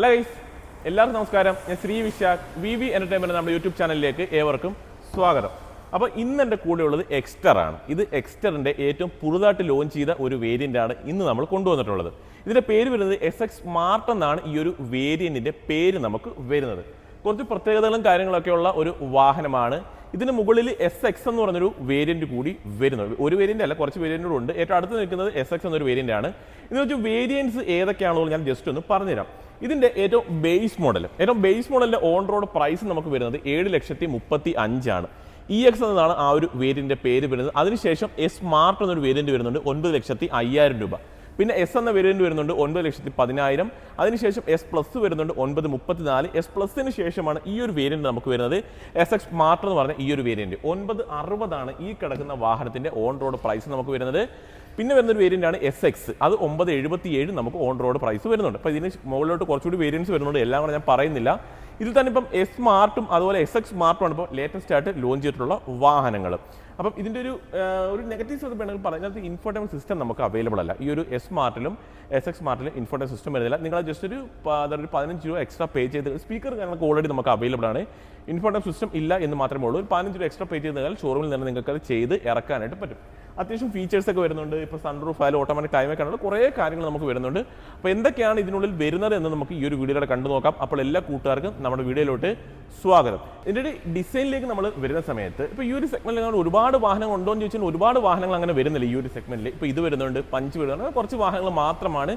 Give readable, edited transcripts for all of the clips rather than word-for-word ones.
Hello guys, എല്ലാവർക്കും നമസ്കാരം. ഞാൻ ശ്രീ വിശാഖ്, വി എന്റർടൈൻമെന്റ് നമ്മുടെ യൂട്യൂബ് ചാനലിലേക്ക് ഏവർക്കും സ്വാഗതം. അപ്പോൾ ഇന്ന് എൻ്റെ കൂടെ ഉള്ളത് എക്സ്റ്റർ ആണ്. ഇത് എക്സ്റ്ററിൻ്റെ ഏറ്റവും പുതുതായിട്ട് ലോഞ്ച് ചെയ്ത ഒരു വേരിയൻ്റ് ആണ് ഇന്ന് നമ്മൾ കൊണ്ടുവന്നിട്ടുള്ളത്. ഇതിൻ്റെ പേര് വരുന്നത് SX സ്മാർട്ട് എന്നാണ് ഈ ഒരു വേരിയൻറ്റിൻ്റെ പേര് നമുക്ക് വരുന്നത്. കുറച്ച് പ്രത്യേകതകളും കാര്യങ്ങളൊക്കെ ഉള്ള ഒരു വാഹനമാണ്. ഇതിന് മുകളിൽ SX എന്ന് പറഞ്ഞൊരു വേരിയന്റ് കൂടി വരുന്നത്. ഒരു വേരിയന്റ് അല്ല, കുറച്ച് വേരിയന്റുകൾ ഉണ്ട്. ഏറ്റവും അടുത്ത് നിൽക്കുന്നത് SX എന്നൊരു വേരിയന്റ് ആണ്. ഇതിന് വെച്ച് വേരിയൻസ് ഏതൊക്കെയാണോ ഞാൻ ജസ്റ്റ് ഒന്ന് പറഞ്ഞുതരാം. ഇതിന്റെ ഏറ്റവും ബേസ് മോഡലിന്റെ ഓൺ റോഡ് പ്രൈസ് നമുക്ക് വരുന്നത് 7,35,000 EX എന്നതാണ് ആ ഒരു വേരിയന്റിന്റെ പേര് വരുന്നത്. അതിനുശേഷം S സ്മാർട്ട് എന്നൊരു വേരിയന്റ് വരുന്നുണ്ട് 9,05,000 രൂപ. പിന്നെ S എന്ന വേരിയന്റ് വരുന്നുണ്ട് 9,10,000. അതിനുശേഷം S പ്ലസ് വരുന്നുണ്ട് 9,34. S പ്ലസിന് ശേഷമാണ് ഈ ഒരു വേരിയന്റ് നമുക്ക് വരുന്നത് SX സ്മാർട്ട് എന്ന് പറഞ്ഞ ഈ ഒരു വേരിയന്റ് 9,60 ഈ കിടക്കുന്ന വാഹനത്തിന്റെ ഓൺ റോഡ് പ്രൈസ് നമുക്ക് വരുന്നത്. പിന്നെ വരുന്നൊരു വേരിയന്റ് ആണ് SX, അത് 9,77 നമുക്ക് ഓൺ റോഡ് പ്രൈസ് വരുന്നുണ്ട്. അപ്പോൾ ഇതിന് മുകളിലോട്ട് കുറച്ചുകൂടി വേരിയൻസ് വരുന്നുണ്ട്, എല്ലാം കൂടെ ഞാൻ പറയുന്നില്ല. ഇതിൽ തന്നെ ഇപ്പം S സ്മാർട്ടും അതുപോലെ SX സ്മാർട്ടും ആണ് ഇപ്പോൾ ലേറ്റസ്റ്റ് ആയിട്ട് ലോഞ്ച് ചെയ്തിട്ടുള്ള വാഹനങ്ങൾ. അപ്പം ഇതിൻ്റെ ഒരു നെഗറ്റീവ്സ് ഒക്കെ വേണമെങ്കിൽ പറഞ്ഞാൽ ഇൻഫോർട്ടൈൻമെന്റ് സിസ്റ്റം നമുക്ക് അവൈലബിൾ അല്ല. ഈ ഒരു S സ്മാർട്ടിലും SX സ്മാർട്ടിലും ഇൻഫോർട്ടൈൻമെന്റ് സിസ്റ്റം വരുന്നില്ല. നിങ്ങൾ ജസ്റ്റ് ഒരു 15 രൂപ എക്സ്ട്രാ പേ ചെയ്ത് സ്പീക്കർ കാര്യങ്ങൾക്ക് ഓൾറെഡി നമുക്ക് അവൈലബിൾ ആണ്. ഇൻഫോർട്ടൈൻമെന്റ് സിസ്റ്റം ഇല്ല എന്ന് മാത്രമേ ഉള്ളൂ. ഒരു 15 രൂപ എക്സ്ട്രാ പേ ചെയ്താൽ ഷോറൂമിൽ നിന്ന് നിങ്ങൾക്ക് അത് ചെയ്ത് ഇറക്കാനായിട്ട് പറ്റും. അത്യാവശ്യം ഫീച്ചേഴ്സ് ഒക്കെ വരുന്നുണ്ട്. ഇപ്പോൾ സൺറൂഫ് ആയാലും ഓട്ടോമാറ്റിക് ടൈമൊക്കെ ആണെങ്കിലും കുറേ കാര്യങ്ങൾ നമുക്ക് വരുന്നുണ്ട്. അപ്പോൾ എന്തൊക്കെയാണ് ഇതിനുള്ളിൽ വരുന്നത് എന്ന് നമുക്ക് ഈ ഒരു വീഡിയോയിലൂടെ കണ്ടു നോക്കാം. അപ്പോൾ എല്ലാ കൂട്ടുകാർക്കും നമ്മുടെ വീഡിയോയിലോട്ട് സ്വാഗതം. ഇതിൻ്റെ ഡിസൈനിലേക്ക് നമ്മൾ വരുന്ന സമയത്ത് ഇപ്പോൾ ഈ ഒരു സെഗ്മെന്റിൽ ഒരുപാട് വാഹനങ്ങൾ ഉണ്ടോ എന്ന് ചോദിച്ചാൽ ഒരുപാട് വാഹനങ്ങൾ അങ്ങനെ വരുന്നില്ല ഈ ഒരു സെഗ്മെന്റിൽ. ഇപ്പോൾ ഇത് വരുന്നുണ്ട്, പഞ്ച് വരുന്നുണ്ട്, കുറച്ച് വാഹനങ്ങൾ മാത്രമാണ്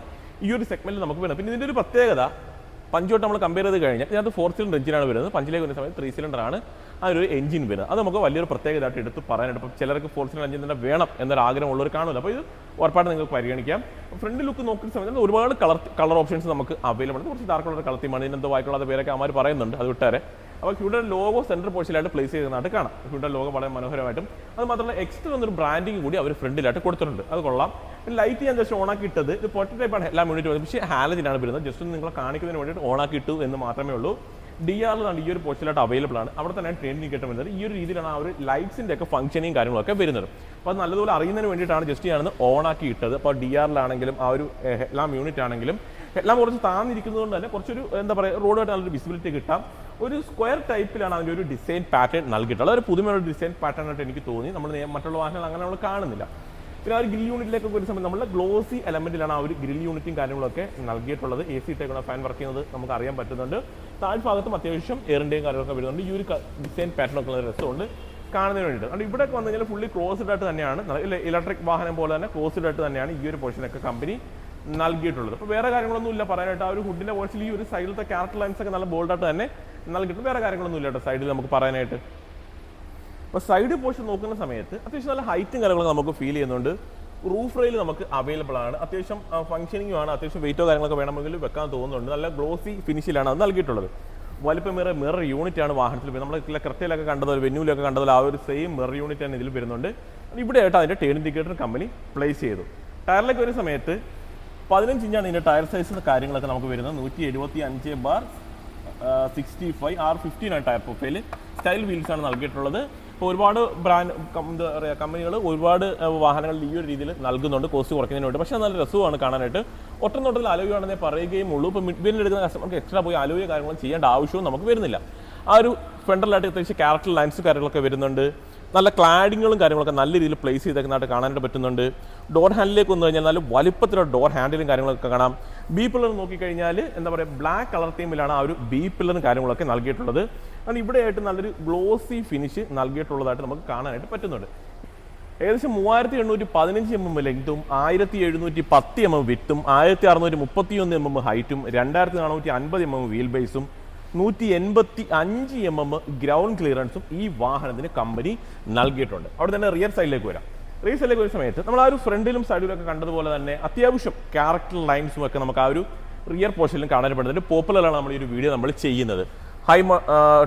ഈ ഒരു സെഗ്മെന്റിൽ നമുക്ക് വരുന്നത്. പിന്നെ ഇതിൻ്റെ ഒരു പ്രത്യേകത, പഞ്ചോട്ട് നമ്മൾ കമ്പയർ ചെയ്ത് കഴിഞ്ഞാൽ ഇതിനകത്ത് 4 സിലിണ്ടർ എഞ്ചിനാണ് വരുന്നത്. പഞ്ചിലേക്ക് വരുന്ന സമയത്ത് 3 സിലിണ്ടറാണ് ആ ഒരു എഞ്ചിൻ വരുന്നത്. അത് നമുക്ക് വലിയൊരു പ്രത്യേകതയായിട്ട് എടുത്ത് പറയാനായിട്ട്. അപ്പോൾ ചിലർക്ക് 4 സിലിണ്ടർ എഞ്ചിൻ തന്നെ വേണം എന്നൊരു ആഗ്രഹമുള്ളവർ കാണുമല്ലോ. അപ്പോൾ ഇത് ഉറപ്പായിട്ട് നിങ്ങൾക്ക് പരിഗണിക്കാം. ഫ്രണ്ട് ലുക്ക് നോക്കുന്ന സമയത്ത് ഒരുപാട് കളർ ഓപ്ഷൻസ് നമുക്ക് അവൈലബിൾ ആണ്. കുറച്ച് ഡാർക്ക് കളർ കളർ തീമാണ്. ഇതിനെന്തോ വായിക്കുള്ള പേരൊക്കെ അമ്മമാർ പറയുന്നുണ്ട്, അത് വിട്ടാരെ. അപ്പോൾ ഹ്യൂണ്ടൈ ലോഗോ സെൻട്രൽ പോർഷനിലായിട്ട് പ്ലേസ് ചെയ്യുന്നതായിട്ട് കാണാം. ഹ്യൂണ്ടൈ ലോഗോ വളരെ മനോഹരമായിട്ടും അത് മാത്രമല്ല എക്സ്ട്രാ എന്നൊരു ബ്രാൻഡിങ് കൂടി അവർ ഫ്രണ്ടിലായിട്ട് കൊടുത്തിട്ടുണ്ട്. അത് കൊള്ളാം. ലൈറ്റ് ഞാൻ ജസ്റ്റ് ഓണാക്കി ഇട്ടത് ഇത് പൊട്ട ടൈപ്പാണ് എല്ലാ യൂണിറ്റ് വരുന്നത്, പക്ഷേ ഹാലജിനാണ് വരുന്നത്. ജസ്റ്റ് ഒന്ന് നിങ്ങളെ കാണിക്കുന്നതിന് വേണ്ടിയിട്ട് ഓണാക്കി ഇട്ടു എന്ന് മാത്രമേ ഉള്ളൂ. DR ഈ ഒരു പോർഷനിലായിട്ട് അവൈലബിൾ ആണ്. അവിടെ തന്നെ ട്രെയിൻ ഇൻഡിക്കേറ്റർ വരുന്നത്. ഈ ഒരു രീതിയിലാണ് ആ ഒരു ലൈറ്റ്സിൻ്റെ ഒക്കെ ഫംഗ്ഷനിങ് കാര്യങ്ങളൊക്കെ വരുന്നത്. അപ്പോൾ അത് നല്ലതുപോലെ അറിയുന്നതിന് വേണ്ടിയിട്ടാണ് ജസ്റ്റ് ഞാനൊന്ന് ഓണാക്കി ഇട്ടത്. അപ്പോൾ DR ആ ഒരു എല്ലാം യൂണിറ്റ് ആണെങ്കിലും എല്ലാം കുറച്ച് താന്നിരിക്കുന്നതുകൊണ്ട് തന്നെ കുറച്ചൊരു എന്താ പറയുക റോഡായിട്ട് നല്ലൊരു വിസിബിലിറ്റി കിട്ടാം. ഒരു സ്ക്വയർ ടൈപ്പിലാണ് അതിൻ്റെ ഒരു ഡിസൈൻ പാറ്റേൺ നൽകിയിട്ടുള്ളത്. ഒരു പുതുമയുള്ള ഡിസൈൻ പാറ്റേൺ ആയിട്ട് എനിക്ക് തോന്നി. നമ്മൾ മറ്റുള്ള വാഹനങ്ങൾ അങ്ങനെ നമ്മൾ കാണുന്നില്ല. പിന്നെ ആ ഒരു ഗ്രിൽ യൂണിറ്റിലേക്ക് വരുന്ന സമയത്ത് നമ്മൾ ഗ്ലോസി എലമെന്റിലാണ് ആ ഒരു ഗ്രിൽ യൂണിറ്റും കാര്യങ്ങളൊക്കെ നൽകിയിട്ടുള്ളത്. AC ഇട്ടേക്കുന്ന ഫാൻ വർക്ക് ചെയ്യുന്നത് നമുക്ക് അറിയാൻ പറ്റുന്നുണ്ട്. താഴ്ഭാഗത്തും അത്യാവശ്യം എയറിൻ്റെയും കാര്യങ്ങളൊക്കെ വരുന്നുണ്ട്. ഈ ഒരു ഡിസൈൻ പാറ്റേൺ ഒക്കെ ഉള്ള രസമുണ്ട് കാണുന്നതിന് വേണ്ടിയിട്ട്. അതുകൊണ്ട് ഇവിടെയൊക്കെ വന്നു കഴിഞ്ഞാൽ ഫുള്ളി ക്ലോസ്ഡ് ആയിട്ട് തന്നെയാണ്, ഇലക്ട്രിക് വാഹനം പോലെ തന്നെ ക്ലോസ്ഡ് ആയിട്ട് തന്നെയാണ് ഈ ഒരു പോർഷനൊക്കെ കമ്പനി നൽകിയിട്ടുള്ളത്. അപ്പോൾ വേറെ കാര്യങ്ങളൊന്നും ഇല്ല പറയാനായിട്ട്. ആ ഒരു ഹുഡിൻ്റെ പോർഷനിൽ ഈ ഒരു സൈഡിലത്തെ ക്യാരക്ടർ ലൈൻസ് ഒക്കെ നല്ല ബോൾഡായിട്ട് തന്നെ നൽകിയിട്ട് വേറെ കാര്യങ്ങളൊന്നും ഇല്ല കേട്ടോ സൈഡിൽ നമുക്ക് പറയാനായിട്ട്. അപ്പോൾ സൈഡ് പോർഷൻ നോക്കുന്ന സമയത്ത് അത്യാവശ്യം നല്ല ഹൈറ്റും കാര്യങ്ങളൊക്കെ നമുക്ക് ഫീൽ ചെയ്യുന്നുണ്ട്. റൂഫ് റെയിൽ നമുക്ക് അവൈലബിൾ ആണ്. അത്യാവശ്യം ഫംഗ്ഷനിങ്ങും ആണ്. അത്യാവശ്യം വെയിറ്റോ കാര്യങ്ങളൊക്കെ വേണമെങ്കിൽ വെക്കാൻ തോന്നുന്നുണ്ട്. നല്ല ഗ്ലോസി ഫിനിഷിലാണ് അത് നൽകിയിട്ടുള്ളത്. വലിപ്പം മിറർ യൂണിറ്റ് ആണ് വാഹനത്തിൽ. നമ്മൾ ക്രെറ്റയിലൊക്കെ കണ്ടതുപോലെ വെന്യൂലൊക്കെ കണ്ടതുപോലെ ആ ഒരു സെയിം മിറർ യൂണിറ്റ് തന്നെ ഇതിൽ വരുന്നുണ്ട്. ഇവിടെ ആയിട്ട് അതിൻ്റെ ടേൺ ഇൻഡിക്കേറ്റർ കമ്പനി പ്ലേസ് ചെയ്തു. ടയറിലേക്ക് വരുന്ന സമയത്ത് 15 ഇഞ്ചാണ് ഇതിൻ്റെ ടയർ സൈസ് കാര്യങ്ങളൊക്കെ നമുക്ക് വരുന്നത്. 175/65 R15 ആണ് ടയർ പ്രൊഫൈൽ. സ്റ്റൈൽ വീൽസ് ആണ് നൽകിയിട്ടുള്ളത്. ഇപ്പോൾ ഒരുപാട് ബ്രാൻഡ് എന്താ പറയുക കമ്പനികൾ ഒരുപാട് വാഹനങ്ങളിൽ ഈ ഒരു രീതിയിൽ നൽകുന്നുണ്ട് കോസ്റ്റ് കുറയ്ക്കുന്നതിന് വേണ്ടി. പക്ഷേ നല്ല രസമാണ് കാണാനായിട്ട്. ഒറ്റ നോട്ടത്തിൽ അലോയാണെന്നേ പറയുകയും ഉള്ളൂ. ഇപ്പോൾ മിഡ് വീലിൽ എടുക്കുന്ന കസ്റ്റമർക്ക് എക്സ്ട്രാ പോയി അലോയ കാര്യങ്ങളും ചെയ്യേണ്ട ആവശ്യവും നമുക്ക് വരുന്നില്ല. ആ ഒരു ഫ്രണ്ടലായിട്ട് അത്യാവശ്യം ക്യാരക്ടർ ലൈൻസ് കാര്യങ്ങളൊക്കെ വരുന്നുണ്ട്. നല്ല ക്ലാഡിങ്ങുകളും കാര്യങ്ങളൊക്കെ നല്ല രീതിയിൽ പ്ലേസ് ചെയ്തേക്കുന്നതായിട്ട് കാണാനായിട്ട് പറ്റുന്നുണ്ട്. ഡോർ ഹാൻഡിലേക്ക് വന്നു കഴിഞ്ഞാൽ നല്ല വലുപ്പത്തിലുള്ള ഡോർ ഹാൻഡിലും കാര്യങ്ങളൊക്കെ കാണാം. ബി പില്ലർ നോക്കിക്കഴിഞ്ഞാൽ എന്താ പറയുക ബ്ലാക്ക് കളർ തീമിലാണ് ആ ഒരു ബി പില്ലറും കാര്യങ്ങളൊക്കെ നൽകിയിട്ടുള്ളത്. കാരണം ഇവിടെയായിട്ട് നല്ലൊരു ഗ്ലോസി ഫിനിഷ് നൽകിയിട്ടുള്ളതായിട്ട് നമുക്ക് കാണാനായിട്ട് പറ്റുന്നുണ്ട്. ഏകദേശം 3815 mm ലെങ്തും 1710 mm വിത്തും 1631 mm ഹൈറ്റും 2450 mm വീൽ ബേസും 185 mm ഗ്രൗണ്ട് ക്ലിയറൻസും ഈ വാഹനത്തിന് കമ്പനി നൽകിയിട്ടുണ്ട്. അവിടെ തന്നെ റിയർ സൈഡിലേക്ക് വരാം. റിയർ സൈഡിലേക്ക് വരുന്ന സമയത്ത് നമ്മൾ ആ ഒരു ഫ്രണ്ടിലും സൈഡിലൊക്കെ കണ്ടതുപോലെ തന്നെ അത്യാവശ്യം ക്യാരക്ടർ ലൈൻസും ഒക്കെ നമുക്ക് ആ ഒരു റിയർ പോർഷനിലും കാണാൻ പറ്റുന്നുണ്ട്. പോപ്പുലറാണ് നമ്മൾ ഈ ഒരു വീഡിയോ നമ്മൾ ചെയ്യുന്നത്.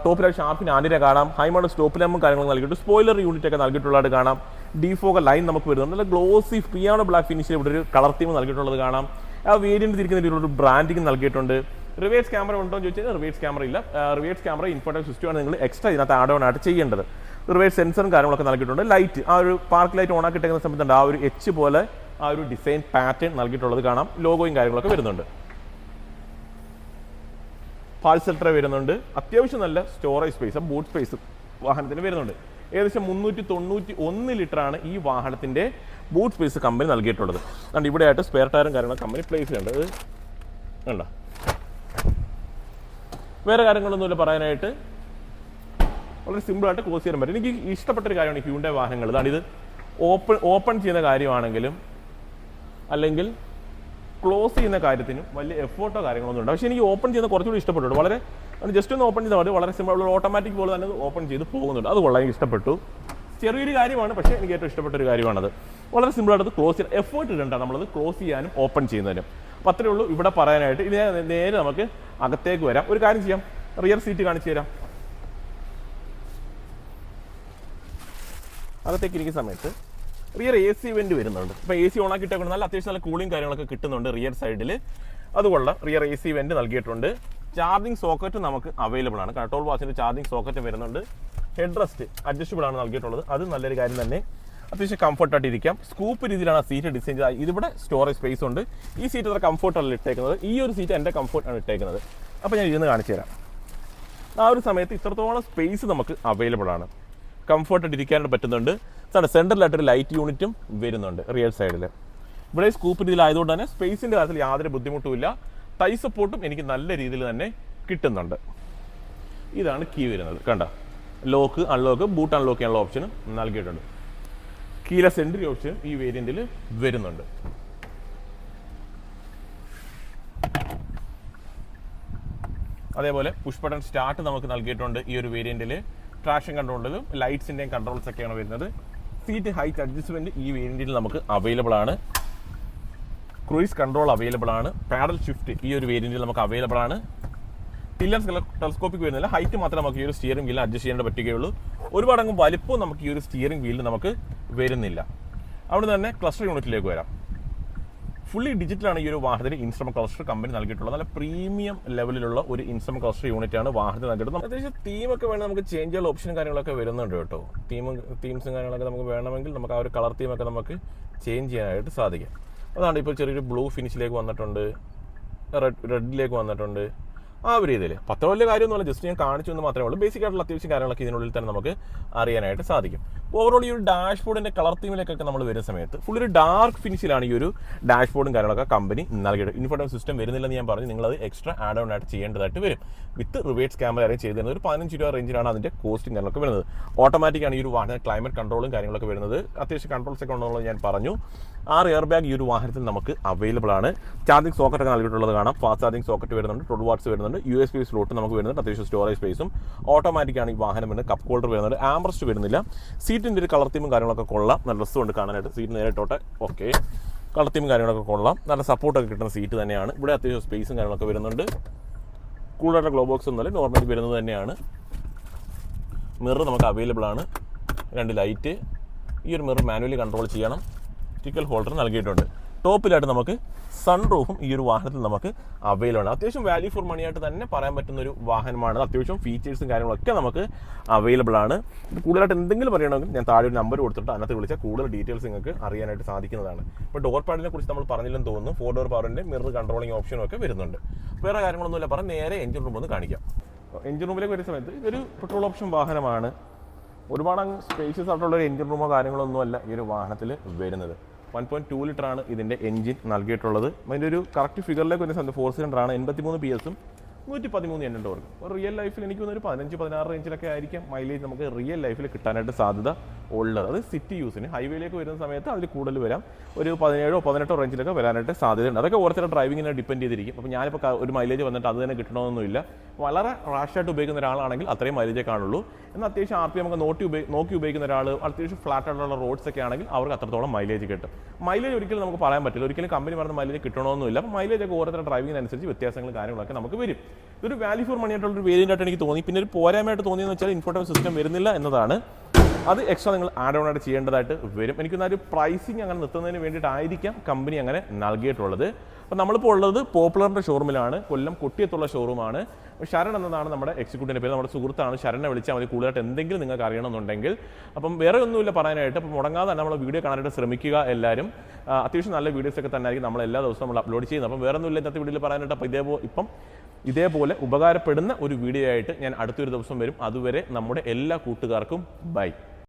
ടോപ്പിലായിട്ട് ഷാർപ്പിന് ആൻറ്റിനെ കാണാം. ഹൈ മോഡൽ സ്റ്റോപ്പ് ലാമ്പും കാര്യങ്ങളും നൽകിയിട്ട് സ്പോയിലർ യൂണിറ്റ് ഒക്കെ നൽകിയിട്ടുള്ളത് കാണാം. ഡിഫോഗർ ലൈൻ നമുക്ക് വരുന്നുണ്ട്. നല്ല ഗ്ലോസി പിയാനോ ബ്ലാക്ക് ഫിനിഷിൽ ഇവിടെ ഒരു കളർ തീം നൽകിയിട്ടുള്ളത് കാണാം. ആ വേരിയന്റ് തിരിക്കുന്ന ഒരു ബ്രാൻഡിങ് നൽകിയിട്ടുണ്ട്. റിവേഴ്സ് ക്യാമറ ഉണ്ടോ എന്ന് ചോദിച്ചാൽ റിവേഴ്സ് ക്യാമറ ഇല്ല. റിവേഴ്സ് ക്യാമറ ഇൻഫോർട്ടൈൻമെന്റ് സിസ്റ്റമാണ് നിങ്ങൾ എക്സ്ട്രാ ഇതിനകത്ത് ആഡ് ഓൺ ആയിട്ട് ചെയ്യേണ്ടത്. റിവേഴ്സ് സെൻസറും കാര്യങ്ങളൊക്കെ നൽകിയിട്ടുണ്ട്. ലൈറ്റ് ആ ഒരു പാർക്ക് ലൈറ്റ് ഓൺ ആക്കി ഇട്ടേക്കുന്ന സമയത്തുണ്ട് ആ ഒരു H പോലെ ആ ഒരു ഡിസൈൻ പാറ്റേൺ നൽകിയിട്ടുള്ളത് കാണാം. ലോഗോയും കാര്യങ്ങളൊക്കെ വരുന്നുണ്ട്. പാഴ്സൽ ട്രേ വരുന്നുണ്ട്. അത്യാവശ്യം നല്ല സ്റ്റോറേജ് സ്പേസ്, ബൂട്ട് സ്പേസ് വാഹനത്തിന് വരുന്നുണ്ട്. ഏകദേശം 391 ലിറ്ററാണ് ഈ വാഹനത്തിൻ്റെ ബൂട്ട് സ്പേസ് കമ്പനി നൽകിയിട്ടുള്ളത്. അതുകൊണ്ട് ഇവിടെ ആയിട്ട് സ്പെയർ ടയറും കാര്യങ്ങളും കമ്പനി പ്ലേസ് ചെയ്യേണ്ടത് ഉണ്ടോ. വേറെ കാര്യങ്ങളൊന്നുമില്ല പറയാനായിട്ട്, വളരെ സിമ്പിളായിട്ട് ക്ലോസ് ചെയ്യാൻ പറ്റും. എനിക്ക് ഇഷ്ടപ്പെട്ടൊരു കാര്യമാണ് ഹ്യൂണ്ടായി വാഹനങ്ങൾ. അതാണ് ഇത് ഓപ്പൺ ചെയ്യുന്ന കാര്യമാണെങ്കിലും അല്ലെങ്കിൽ ക്ലോസ് ചെയ്യുന്ന കാര്യത്തിനും വലിയ എഫോർട്ടോ കാര്യങ്ങളൊന്നും ഉണ്ട്. പക്ഷേ എനിക്ക് ഓപ്പൺ ചെയ്യുന്ന കുറച്ചുകൂടി ഇഷ്ടപ്പെട്ടു. വളരെ ജസ്റ്റ് ഒന്ന് ഓപ്പൺ ചെയ്താൽ മതി, വളരെ സിമ്പിൾ, ഓട്ടോമാറ്റിക് പോലെ തന്നെ ഓപ്പൺ ചെയ്ത് പോകുന്നുണ്ട്. അത് വളരെ ഇഷ്ടപ്പെട്ടു. ചെറിയൊരു കാര്യമാണ്, പക്ഷേ എനിക്ക് ഏറ്റവും ഇഷ്ടപ്പെട്ട ഒരു കാര്യമാണത്. വളരെ സിമ്പിളായിട്ട് ക്ലോസ് ചെയ്യാൻ എഫേർട്ട് ഇടണ്ട നമ്മളത് ക്ലോസ് ചെയ്യാനും ഓപ്പൺ ചെയ്യുന്നതിനും. അപ്പോൾ അത്രയേ ഉള്ളൂ ഇവിടെ പറയാനായിട്ട്. ഇത് നേരെ നമുക്ക് അകത്തേക്ക് വരാം. ഒരു കാര്യം ചെയ്യാം, റിയർ സീറ്റ് കാണിച്ചു തരാം. അകത്തേക്ക് ഇരിക്കുന്ന സമയത്ത് റിയർ AC വെന്റ് വരുന്നുണ്ട്. ഇപ്പോൾ AC ഓണാക്കിയിട്ടേക്കൊണ്ട് നല്ല അത്യാവശ്യം നല്ല കൂളിംഗ് കാര്യങ്ങളൊക്കെ കിട്ടുന്നുണ്ട് റിയർ സൈഡിൽ. അതുകൊള്ള റിയർ AC വെന്റ് നൽകിയിട്ടുണ്ട്. ചാർജിങ് സോക്കറ്റ് നമുക്ക് അവൈലബിൾ ആണ്. കൺട്രോൾ വാച്ചിൻ്റെ ചാർജിങ് സോക്കറ്റ് വരുന്നുണ്ട്. ഹെഡ് റെസ്റ്റ് അഡ്ജസ്റ്റബിൾ ആണ് നൽകിയിട്ടുള്ളത്. അത് നല്ലൊരു കാര്യം തന്നെ. അത്യാവശ്യം കംഫർട്ടായിട്ട് ഇരിക്കാം. സ്കൂപ്പ് രീതിയിലാണ് സീറ്റ് ഡിസൈൻ ചെയ്തത്. ഇതിവിടെ സ്റ്റോറേജ് സ്പേസ് ഉണ്ട്. ഈ സീറ്റ് അത്ര കംഫർട്ടല്ല ഇട്ടേക്കുന്നത്. ഈ ഒരു സീറ്റ് എൻ്റെ കംഫർട്ടാണ് ഇട്ടേക്കുന്നത്. അപ്പോൾ ഞാൻ ഇരുന്ന് കാണിച്ചു തരാം. ആ ഒരു സമയത്ത് ഇത്രത്തോളം സ്പേസ് നമുക്ക് അവൈലബിൾ ആണ്. കംഫർട്ടായിട്ട് ഇരിക്കാനായിട്ട് പറ്റുന്നുണ്ട്. സെൻറ്ററിലായിട്ടൊരു ലൈറ്റ് യൂണിറ്റും വരുന്നുണ്ട് റിയർ സൈഡിൽ. ഇവിടെ സ്കൂപ്പ് രീതിയിലായതുകൊണ്ട് തന്നെ സ്പേസിൻ്റെ കാര്യത്തിൽ യാതൊരു ബുദ്ധിമുട്ടുമില്ല. തൈ സപ്പോർട്ടും എനിക്ക് നല്ല രീതിയിൽ തന്നെ കിട്ടുന്നുണ്ട്. ഇതാണ് കീ വരുന്നത്. കണ്ട, ലോക്ക് അൺലോക്ക്, ബൂട്ട് അൺലോക്ക് ചെയ്യാനുള്ള ഓപ്ഷനും നൽകിയിട്ടുണ്ട്. കീലെസ് എൻട്രി ഓപ്ഷൻ ഈ വേരിയന്റിൽ വരുന്നുണ്ട്. അതേപോലെ പുഷ് ബട്ടൺ സ്റ്റാർട്ട് നമുക്ക് നൽകിയിട്ടുണ്ട് ഈ ഒരു വേരിയന്റിൽ. ട്രാക്ഷൻ കൺട്രോളിലും ലൈറ്റ്സിൻ്റെയും കൺട്രോൾസ് ഒക്കെയാണ് വരുന്നത്. സീറ്റ് ഹൈറ്റ് അഡ്ജസ്റ്റ്മെന്റ് ഈ വേരിയന്റിൽ നമുക്ക് അവൈലബിൾ ആണ്. ക്രൂയിസ് കൺട്രോൾ അവൈലബിൾ ആണ്. പാഡൽ ഷിഫ്റ്റ് ഈ ഒരു വേരിയന്റിൽ നമുക്ക് അവൈലബിൾ ആണ്. ടില്ലർ ടെലസ്കോപ്പിക് വരുന്നില്ല. ഹൈറ്റ് മാത്രമേ നമുക്ക് ഈ ഒരു സ്റ്റിയറിംഗ് വീലിൽ അഡ്ജസ്റ്റ് ചെയ്യേണ്ട പറ്റുകയുള്ളൂ. ഒരുപാട് അങ്ങ് വലിപ്പവും നമുക്ക് ഈ ഒരു സ്റ്റിയറിംഗ് വീലിൽ നമുക്ക് വരുന്നില്ല. അവിടെ തന്നെ ക്ലസ്റ്റർ യൂണിറ്റിലേക്ക് വരാം. ഫുള്ളി ഡിജിറ്റലാണ് ഈ ഒരു വാഹനത്തിന് ഇൻസ്ട്രുമെന്റ് ക്ലസ്റ്റർ കമ്പനി നൽകിയിട്ടുള്ളത്. നല്ല പ്രീമിയം ലെവലിലുള്ള ഒരു ഇൻസ്ട്രുമെന്റ് ക്ലസ്റ്റർ യൂണിറ്റ് ആണ് വാഹനത്തിന് നൽകിയിട്ടുള്ളത്. അത്യാവശ്യം തീമൊക്കെ വേണമെങ്കിൽ നമുക്ക് ചേഞ്ച് ചെയ്യാനുള്ള ഓപ്ഷനും കാര്യങ്ങളൊക്കെ വരുന്നുണ്ട് കേട്ടോ. തീംസും കാര്യങ്ങളൊക്കെ നമുക്ക് വേണമെങ്കിൽ നമുക്ക് ആ ഒരു കളർ തീമൊക്കെ നമുക്ക് ചേഞ്ച് ചെയ്യാനായിട്ട് സാധിക്കും. അതാണ് ഇപ്പോൾ ചെറിയൊരു ബ്ലൂ ഫിനിഷിലേക്ക് വന്നിട്ടുണ്ട്, റെഡിലേക്ക് വന്നിട്ടുണ്ട്. ആ ഒരു രീതിയിൽ പത്ര വലിയ കാര്യമൊന്നുമല്ല, ജസ്റ്റ് ഞാൻ കാണിച്ചു എന്ന് മാത്രമേ ഉള്ളൂ. ബേസിക് ആയിട്ടുള്ള അത്യാവശ്യം കാര്യങ്ങളൊക്കെ ഇതിനുള്ളിൽ തന്നെ നമുക്ക് അറിയാനായിട്ട് സാധിക്കും. ഓവറോൾ ഈ ഒരു ഡാഷ്ബോർഡിന്റെ കളർ തീമിലേക്കൊക്കെ നമ്മൾ വരുന്ന സമയത്ത് ഫുൾ ഒരു ഡാർക്ക് ഫിനിഷിലാണ് ഈ ഒരു ഡാഷ്ബോർഡും കാര്യങ്ങളൊക്കെ കമ്പനി നൽകിയിട്ട്. ഇൻഫോർമേഷൻ സിസ്റ്റം വരുന്നില്ലെന്ന് ഞാൻ പറഞ്ഞു, നിങ്ങളത് എക്സ്ട്രാ ആഡ് ഓൺ ആയിട്ട് ചെയ്യേണ്ടതായിട്ട് വരും. വിത്ത് റിവേഴ്സ് ക്യാമറ അറേഞ്ച് ചെയ്ത് തരുന്നത് ഒരു 15 രൂപ റേഞ്ചിലാണ് അതിന്റെ കോസ്റ്റും കാര്യങ്ങളൊക്കെ വരുന്നത്. ഓട്ടോമാറ്റിക് ആണ് ഈ ഒരു വാഹനം, ക്ലൈമറ്റ് കൺട്രോളും കാര്യങ്ങളൊക്കെ വരുന്നത്. അത്യാവശ്യം കൺട്രോൾസ് ഒക്കെ ഉണ്ടെന്നുള്ളത് ഞാൻ പറഞ്ഞു. 6 എയർ ബാഗ് ഈ ഒരു വാഹനത്തിൽ നമുക്ക് അവൈലബിൾ ആണ്. ചാർജിങ് സോക്കറ്റ് ഒക്കെ നൽകിയിട്ടുള്ളത് കാണാം. ഫാസ്റ്റ് ചാർജിങ് സോക്കറ്റ് വരുന്നുണ്ട്, 12 വാട്ട്സ് വരുന്നുണ്ട്, USB സ്ലോട്ട് നമുക്ക് വരുന്നുണ്ട്. അത്യാവശ്യം സ്റ്റോറേജ് സ്പേസും ഓട്ടോമാറ്റിക് ആണ് ഈ വാഹനം വരുന്നത്. കപ്പ് ഹോൾഡർ വരുന്നുണ്ട്. ആംബ്രസ്റ്റ് വരുന്നില്ല. സീറ്റിൻ്റെ ഒരു കളർ തീമും കാര്യങ്ങളൊക്കെ കൊള്ളാം. നല്ല രസമുണ്ട് കാണാനായിട്ട്. സീറ്റ് നേരിട്ടോട്ടെ. ഓക്കെ, കളർ തീമും കാര്യങ്ങളൊക്കെ കൊള്ളാം. നല്ല സപ്പോർട്ടൊക്കെ കിട്ടുന്ന സീറ്റ് തന്നെയാണ്. ഇവിടെ അത്യാവശ്യം സ്പേസും കാര്യങ്ങളൊക്കെ വരുന്നുണ്ട്. കൂടുതലായിട്ട് ഗ്ലോ ബോക്സ് ഒന്നുമല്ല, നോർമലി വരുന്നത് തന്നെയാണ്. മിറർ നമുക്ക് അവൈലബിൾ ആണ്. 2 ലൈറ്റ്. ഈ ഒരു മിറർ മാനുവലി കൺട്രോൾ ചെയ്യണം. സ്റ്റിക്കൽ ഹോൾഡർ നൽകിയിട്ടുണ്ട്. ടോപ്പിലായിട്ട് നമുക്ക് സൺ റൂഫും ഈ ഒരു വാഹനത്തിൽ നമുക്ക് അവൈലബിൾ ആണ്. അത്യാവശ്യം വാല്യൂ ഫോർ മണി ആയിട്ട് തന്നെ പറയാൻ പറ്റുന്ന ഒരു വാഹനമാണ്. അത്യാവശ്യം ഫീച്ചേഴ്സും കാര്യങ്ങളൊക്കെ നമുക്ക് അവൈലബിൾ ആണ്. കൂടുതലായിട്ട് എന്തെങ്കിലും പറയണമെങ്കിൽ ഞാൻ താഴെ ഒരു നമ്പർ കൊടുത്തിട്ട് അതിനകത്ത് വിളിച്ചാൽ കൂടുതൽ ഡീറ്റെയിൽസ് നിങ്ങൾക്ക് അറിയാനായിട്ട് സാധിക്കുന്നതാണ്. ഇപ്പോൾ ഡോർ പാഡിനെ കുറിച്ച് നമ്മൾ പറഞ്ഞില്ലെന്ന് തോന്നുന്നു. 4 ഡോർ പവറിൻ്റെ മിറർ കൺട്രോളിംഗ് ഓപ്ഷനും ഒക്കെ വരുന്നുണ്ട്. വേറെ കാര്യങ്ങളൊന്നുമില്ല, പറഞ്ഞ് നേരെ എഞ്ചിൻ റൂം ഒന്ന് കാണിക്കാം. എഞ്ചിൻ റൂമിലേക്ക് വരുന്ന സമയത്ത് ഇതൊരു പെട്രോൾ ഓപ്ഷൻ വാഹനമാണ്. ഒരുപാട് അങ്ങ് സ്പേഷ്യസ് ആയിട്ടുള്ള ഒരു എഞ്ചിൻ റൂമോ കാര്യങ്ങളൊന്നുമല്ല ഈ ഒരു വാഹനത്തിൽ വരുന്നത്. 1.2 ലിറ്ററാണ് ഇതിൻ്റെ എഞ്ചിൻ നൽകിയിട്ടുള്ളത്. അതിൻ്റെ ഒരു കറക്റ്റ് ഫിഗറിലേക്ക് വരുന്ന സമയത്ത് 4 സിലിണ്ടറാണ്. 83 PS 113 Nm ടോർക്ക്. അപ്പോൾ റിയൽ ലൈഫിൽ എനിക്ക് തോന്നുന്നു ഒരു 15-16 റേഞ്ചിലൊക്കെ ആയിരിക്കും മൈലേജ് നമുക്ക് റിയൽ ലൈഫിൽ കിട്ടാനായിട്ട് സാധ്യത ഉള്ളത്. അത് സിറ്റി യൂസിന്. ഹൈവേയിലേക്ക് വരുന്ന സമയത്ത് അതിൽ കൂടുതൽ വരാം. ഒരു 17-18 റേഞ്ചിലൊക്കെ വരാനായിട്ട് സാധ്യതയുണ്ട്. അതൊക്കെ ഓരോരുത്തരുടെ ഡ്രൈവിങ്ങിനെ ഡിപ്പെൻഡ് ചെയ്തിരിക്കും. അപ്പോൾ ഞാനിപ്പോൾ ഒരു മൈലേജ് വന്നിട്ട് അത് തന്നെ കിട്ടണമെന്നൊന്നുമില്ല. വളരെ റാഷായിട്ട് ഉപയോഗിക്കുന്ന ഒരാളാണെങ്കിൽ അത്രയും മൈലേജേ കാണുള്ളൂ. എന്നാൽ അത്യാവശ്യം RPM നമുക്ക് നോക്കി ഉപയോഗിക്കുന്ന ഒരാൾ, അത്യാവശ്യം ഫ്ലാറ്റ് ആയിട്ടുള്ള റോഡ്സ് ഒക്കെ ആണെങ്കിൽ അവർക്ക് അത്രത്തോളം മൈലേജ് കിട്ടും. മൈലേജ് ഒരിക്കലും നമുക്ക് പറയാൻ പറ്റില്ല. ഒരിക്കലും കമ്പനി പറഞ്ഞ മൈലേജ് കിട്ടണമെന്നില്ല. അപ്പോൾ മൈലേജ് ഒക്കെ ഓരോരുത്തരുടെ ഡ്രൈവിങ്ങിനനുസരിച്ച് വ്യത്യാസങ്ങളും കാര്യങ്ങളൊക്കെ നമുക്ക് വരും. ഇതൊരു വാല്യൂ ഫോർ മണി ആയിട്ടുള്ള ഒരു വേരിയൻ്റ് ആയിട്ട് എനിക്ക് തോന്നി. പിന്നെ ഒരു പോരായ്മയായിട്ട് തോന്നിയെന്ന് വെച്ചാൽ ഇൻഫോർട്ടൈൻമെന്റ് സിസ്റ്റം വരുന്നില്ല എന്നതാണ്. അത് എക്സ്ട്രാ നിങ്ങൾ ആഡ് ഓൺ ആയിട്ട് ചെയ്യേണ്ടതായിട്ട് വരും. എനിക്കൊന്ന് ഒരു പ്രൈസിങ് അങ്ങനെ നിർത്തുന്നതിന് വേണ്ടിയിട്ടായിരിക്കാം കമ്പനി അങ്ങനെ നൽകിയിട്ടുള്ളത്. അപ്പോൾ നമ്മളിപ്പോൾ ഉള്ളത് പോപ്പുലറിൻ്റെ ഷോറൂമിലാണ്. കൊല്ലം കൊട്ടിയത്തുള്ള ഷോറൂമാണ്. ശരൺ എന്നതാണ് നമ്മുടെ എക്സിക്യൂട്ടീവിൻ്റെ പേര്. നമ്മുടെ സുഹൃത്താണ്. ശരണിനെ വിളിച്ചാൽ മതി കൂടുതലായിട്ട് എന്തെങ്കിലും നിങ്ങൾക്ക് അറിയണമെന്നുണ്ടെങ്കിൽ. അപ്പം വേറെ ഒന്നുമില്ല പറയാനായിട്ട്. അപ്പോൾ മുടങ്ങാതെ തന്നെ നമ്മൾ വീഡിയോ കാണാനായിട്ട് ശ്രമിക്കുക എല്ലാവരും. അത്യാവശ്യം നല്ല വീഡിയോസൊക്കെ തന്നെ ആയിരിക്കും നമ്മൾ എല്ലാ ദിവസവും നമ്മൾ അപ്ലോഡ് ചെയ്യുന്നത്. അപ്പം വേറെ ഒന്നുമില്ല ഇന്നത്തെ വീഡിയോയിൽ പറയാനായിട്ട്. അപ്പോൾ ഇപ്പം ഇതേപോലെ ഉപകാരപ്പെടുന്ന ഒരു വീഡിയോ ആയിട്ട് ഞാൻ അടുത്തൊരു ദിവസം വരും. അതുവരെ നമ്മുടെ എല്ലാ കൂട്ടുകാർക്കും ബൈ.